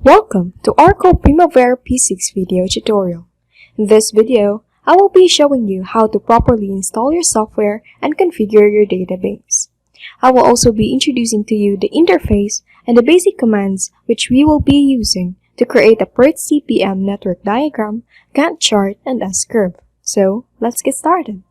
Welcome to our PRIMAVERA P6 video tutorial. In this video, I will be showing you how to properly install your software and configure your database. I will also be introducing to you the interface and the basic commands which we will be using to create a PERT CPM network diagram, Gantt chart, and S-curve. So, let's get started.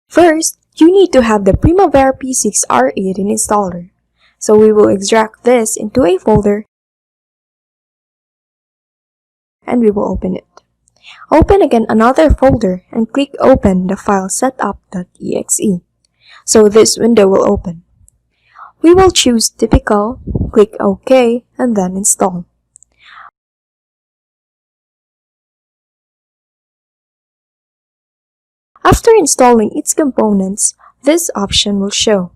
First, you need to have the PRIMAVERA P6 R18 installer. So we will extract this into a folder and we will open it. Open again another folder and click open the file setup.exe. So this window will open. We will choose typical, click OK, and then install. After installing its components, this option will show.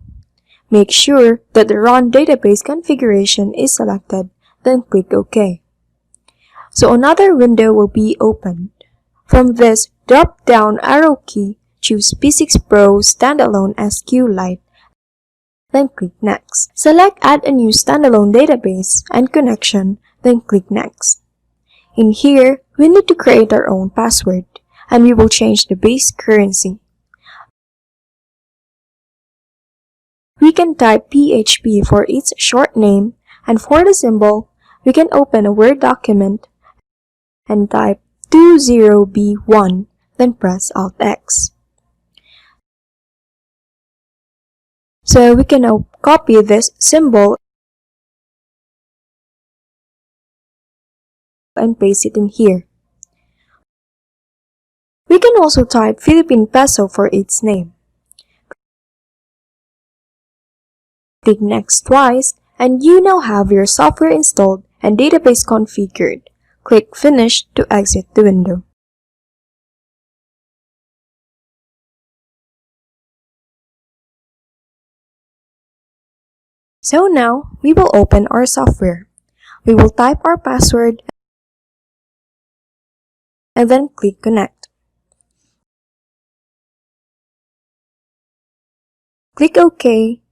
Make sure that the Run Database configuration is selected, then click OK. So another window will be opened. From this drop-down arrow key, choose P6 Pro Standalone SQLite, then click Next. Select Add a new standalone database and connection, then click Next. In here, we need to create our own password, and we will change the base currency. We can type PHP for its short name, and for the symbol, we can open a Word document and type 20B1, then press Alt-X. So we can now copy this symbol and paste it in here. We can also type Philippine Peso for its name. Click Next twice, and you now have your software installed and database configured. Click Finish to exit the window. So now, we will open our software. We will type our password and then click Connect. Click OK,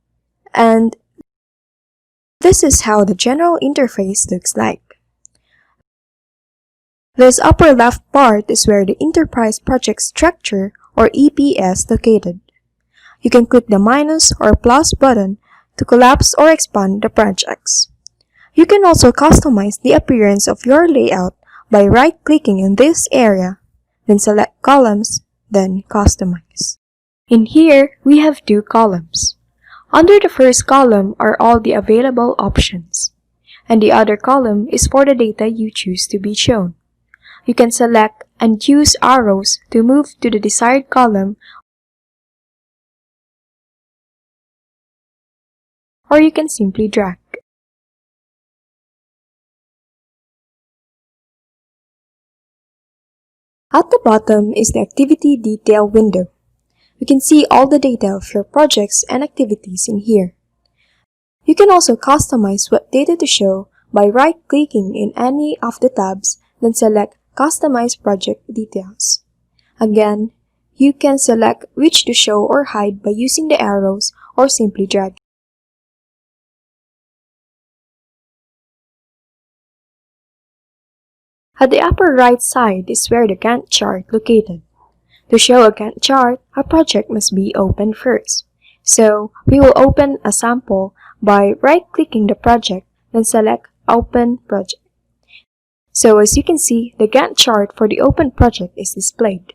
and this is how the general interface looks like. This upper left part is where the Enterprise Project Structure or EPS located. You can click the minus or plus button to collapse or expand the projects. You can also customize the appearance of your layout by right-clicking in this area, then select Columns, then Customize. In here, we have two columns. Under the first column are all the available options, and the other column is for the data you choose to be shown. You can select and use arrows to move to the desired column, or you can simply drag. At the bottom is the Activity Detail window. You can see all the data of your projects and activities in here. You can also customize what data to show by right-clicking in any of the tabs, then select Customize Project Details. Again, you can select which to show or hide by using the arrows or simply drag. At the upper right side is where the Gantt chart located. To show a Gantt chart, a project must be opened first. So, we will open a sample by right-clicking the project, then select Open Project. So as you can see, the Gantt chart for the open project is displayed.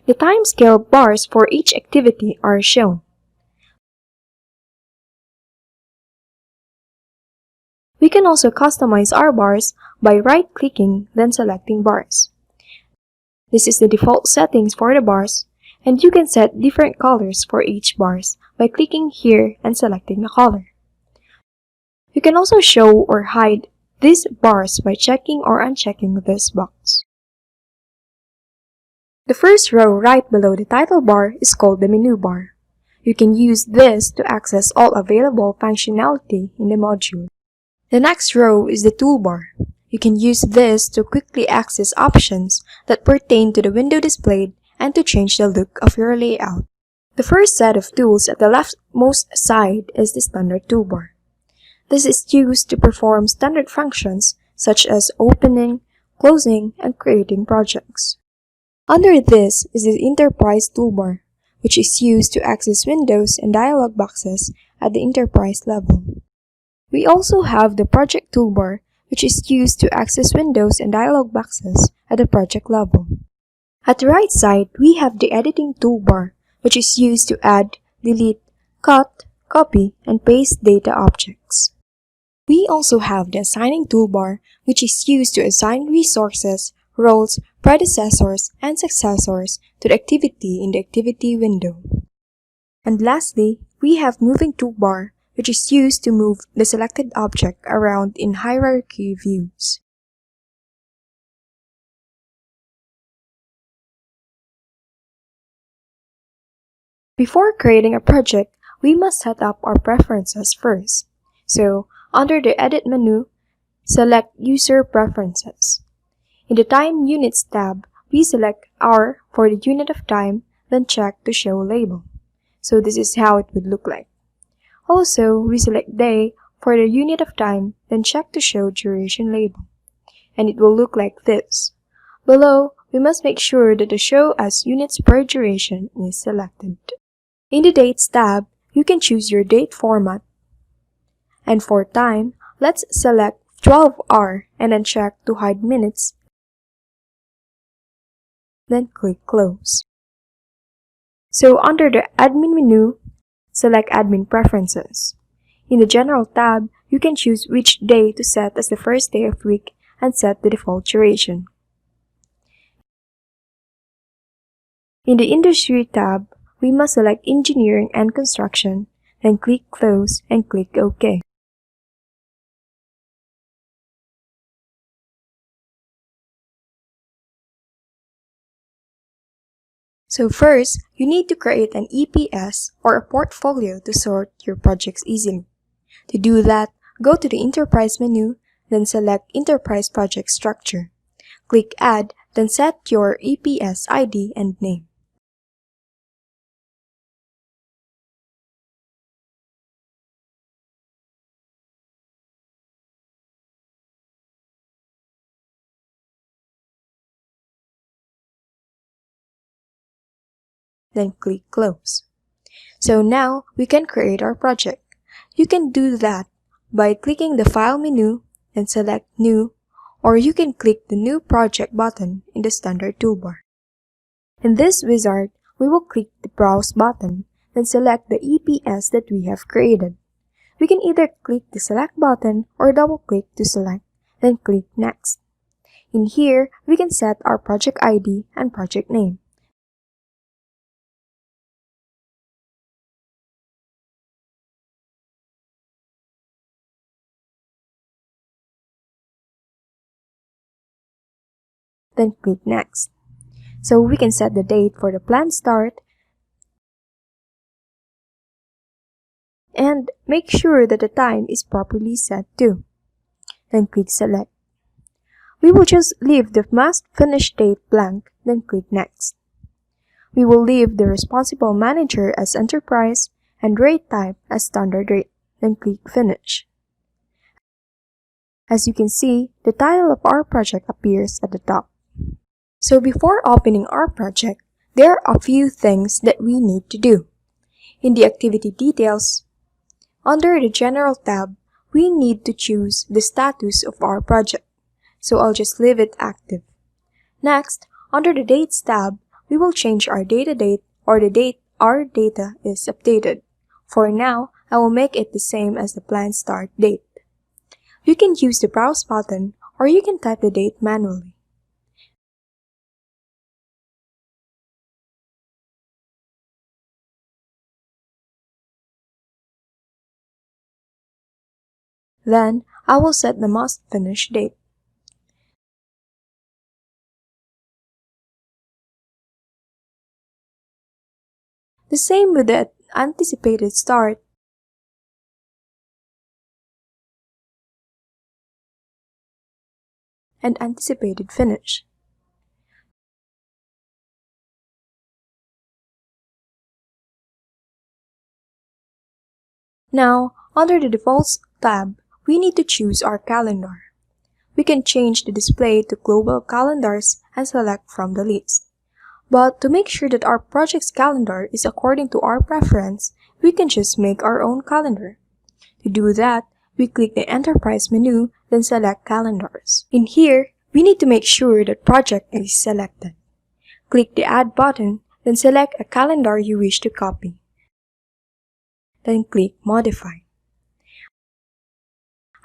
The timescale bars for each activity are shown. We can also customize our bars by right-clicking, then selecting Bars. This is the default settings for the bars, and you can set different colors for each bars by clicking here and selecting the color. You can also show or hide these bars by checking or unchecking this box. The first row right below the title bar is called the menu bar. You can use this to access all available functionality in the module. The next row is the toolbar. You can use this to quickly access options that pertain to the window displayed and to change the look of your layout. The first set of tools at the leftmost side is the standard toolbar. This is used to perform standard functions such as opening, closing, and creating projects. Under this is the enterprise toolbar, which is used to access windows and dialog boxes at the enterprise level. We also have the project toolbar, which is used to access windows and dialog boxes at the project level. At the right side, we have the editing toolbar, which is used to add, delete, cut, copy, and paste data objects. We also have the assigning toolbar, which is used to assign resources, roles, predecessors, and successors to the activity in the activity window. And lastly, we have moving toolbar, which is used to move the selected object around in hierarchy views. Before creating a project, we must set up our preferences first. So, under the Edit menu, select User Preferences. In the Time Units tab, we select hour for the unit of time, then check to show label. So this is how it would look like. Also, we select day for the unit of time, then check to show duration label. And it will look like this. Below, we must make sure that the Show as Units per Duration is selected. In the Dates tab, you can choose your date format. And for time, let's select 12-hour and then check to hide minutes. Then click Close. So under the Admin menu, select Admin Preferences. In the General tab, you can choose which day to set as the first day of week and set the default duration. In the Industry tab, we must select Engineering and Construction, then click Close and click OK. So first, you need to create an EPS or a portfolio to sort your projects easily. To do that, go to the Enterprise menu, then select Enterprise Project Structure. Click Add, then set your EPS ID and name. Then click Close. So now, we can create our project. You can do that by clicking the File menu, then select New, or you can click the New Project button in the standard toolbar. In this wizard, we will click the Browse button, then select the EPS that we have created. We can either click the Select button or double-click to select, then click Next. In here, we can set our project ID and project name. Then click Next. So we can set the date for the planned start and make sure that the time is properly set too. Then click Select. We will just leave the must finish date blank, then click Next. We will leave the responsible manager as Enterprise and rate type as Standard Rate, then click Finish. As you can see, the title of our project appears at the top. So before opening our project, there are a few things that we need to do. In the Activity Details, under the General tab, we need to choose the status of our project. So I'll just leave it active. Next, under the Dates tab, we will change our data date or the date our data is updated. For now, I will make it the same as the planned start date. You can use the Browse button or you can type the date manually. Then, I will set the must finish date. The same with the anticipated start and anticipated finish. Now, under the Defaults tab, we need to choose our calendar. We can change the display to Global Calendars and select from the list. But to make sure that our project's calendar is according to our preference, we can just make our own calendar. To do that, we click the Enterprise menu, then select Calendars. In here, we need to make sure that Project is selected. Click the Add button, then select a calendar you wish to copy. Then click Modify.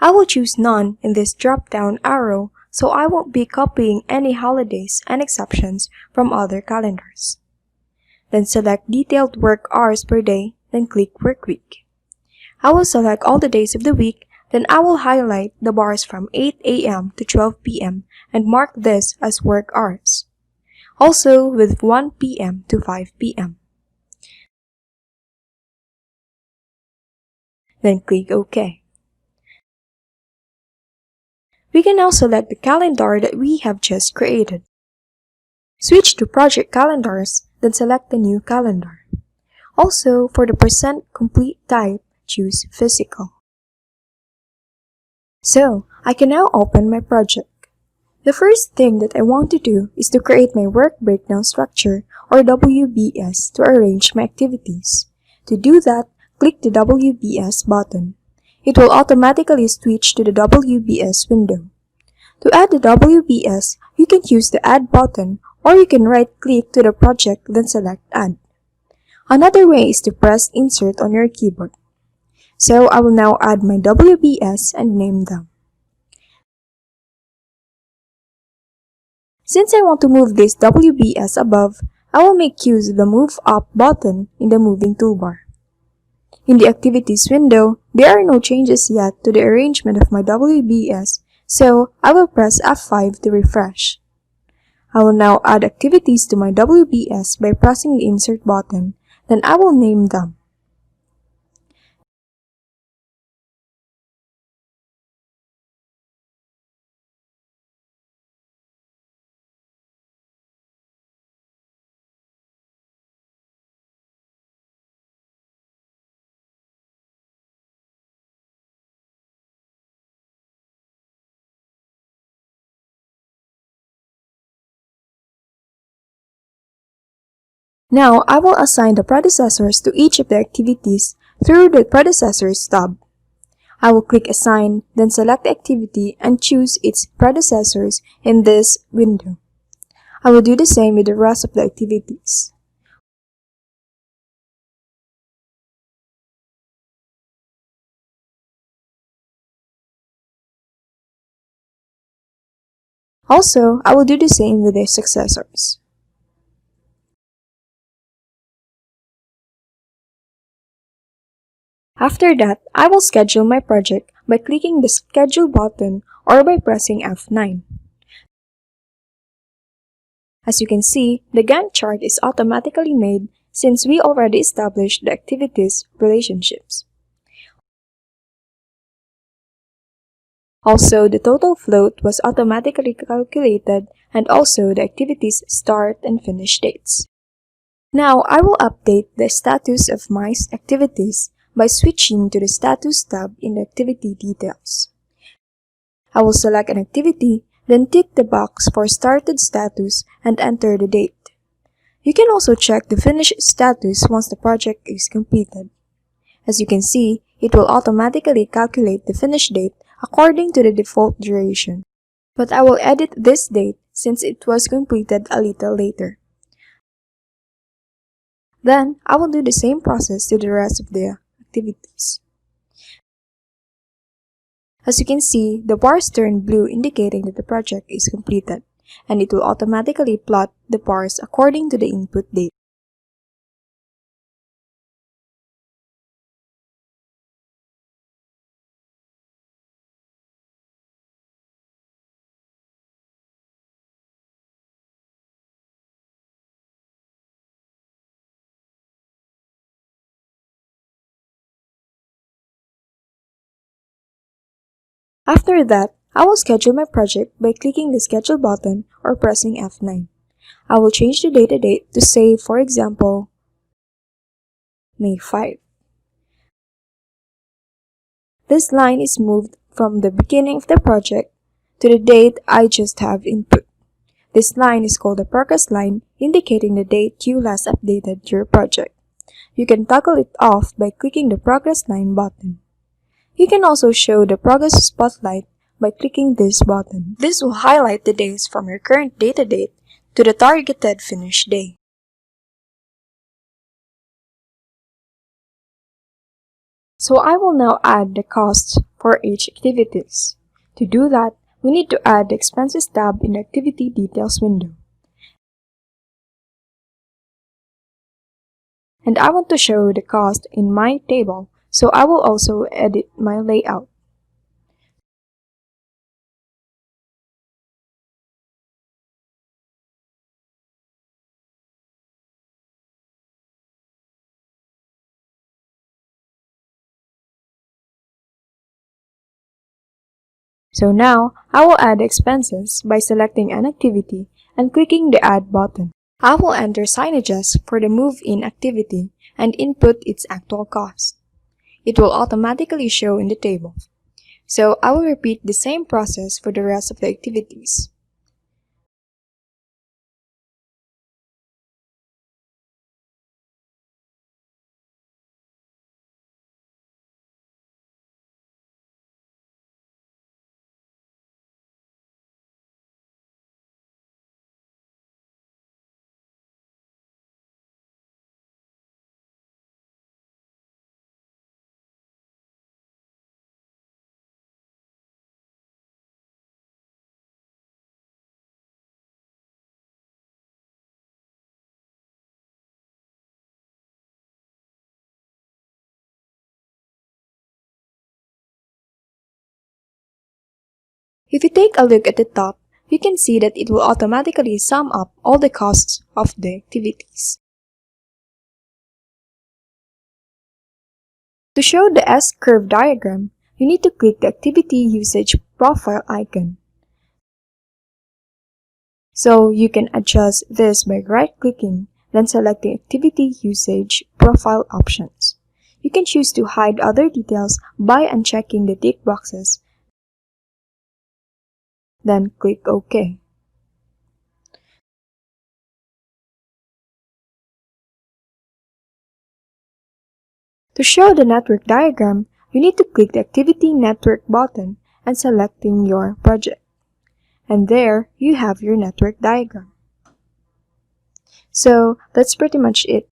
I will choose None in this drop-down arrow, so I won't be copying any holidays and exceptions from other calendars. Then select Detailed Work Hours per day, then click Work Week. I will select all the days of the week, then I will highlight the bars from 8 a.m. to 12 p.m. and mark this as work hours. Also with 1 p.m. to 5 p.m. Then click OK. We can now select the calendar that we have just created. Switch to Project Calendars, then select the new calendar. Also, for the percent complete type, choose Physical. So, I can now open my project. The first thing that I want to do is to create my Work Breakdown Structure, or WBS, to arrange my activities. To do that, click the WBS button. It will automatically switch to the WBS window. To add the WBS, you can use the Add button, or you can right-click to the project then select Add. Another way is to press Insert on your keyboard. So I will now add my WBS and name them. Since I want to move this WBS above, I will make use of the Move Up button in the Moving toolbar. In the Activities window, there are no changes yet to the arrangement of my WBS, so I will press F5 to refresh. I will now add activities to my WBS by pressing the Insert button, then I will name them. Now, I will assign the predecessors to each of the activities through the Predecessors tab. I will click Assign, then select the activity and choose its predecessors in this window. I will do the same with the rest of the activities. Also, I will do the same with their successors. After that, I will schedule my project by clicking the Schedule button or by pressing F9. As you can see, the Gantt chart is automatically made since we already established the activities relationships. Also, the total float was automatically calculated and also the activities start and finish dates. Now, I will update the status of my activities by switching to the Status tab in the Activity Details. I will select an activity, then tick the box for Started Status and enter the date. You can also check the Finish status once the project is completed. As you can see, it will automatically calculate the finish date according to the default duration. But I will edit this date since it was completed a little later. Then, I will do the same process to the rest of the activities. As you can see, the bars turn blue indicating that the project is completed, and it will automatically plot the bars according to the input date. After that, I will schedule my project by clicking the Schedule button or pressing F9. I will change the date to say, for example, May 5. This line is moved from the beginning of the project to the date I just have input. This line is called the progress line, indicating the date you last updated your project. You can toggle it off by clicking the progress line button. You can also show the progress spotlight by clicking this button. This will highlight the days from your current data date to the targeted finish day. So I will now add the costs for each activities. To do that, we need to add the expenses tab in the activity details window. And I want to show the cost in my table, so I will also edit my layout. So now, I will add expenses by selecting an activity and clicking the Add button. I will enter signages for the move-in activity and input its actual cost. It will automatically show in the table. So I will repeat the same process for the rest of the activities. If you take a look at the top, you can see that it will automatically sum up all the costs of the activities. To show the S-curve diagram, you need to click the activity usage profile icon. So you can adjust this by right-clicking, then selecting activity usage profile options. You can choose to hide other details by unchecking the tick boxes, then click OK. To show the network diagram, you need to click the Activity Network button and selecting your project. And there, you have your network diagram. So, that's pretty much it.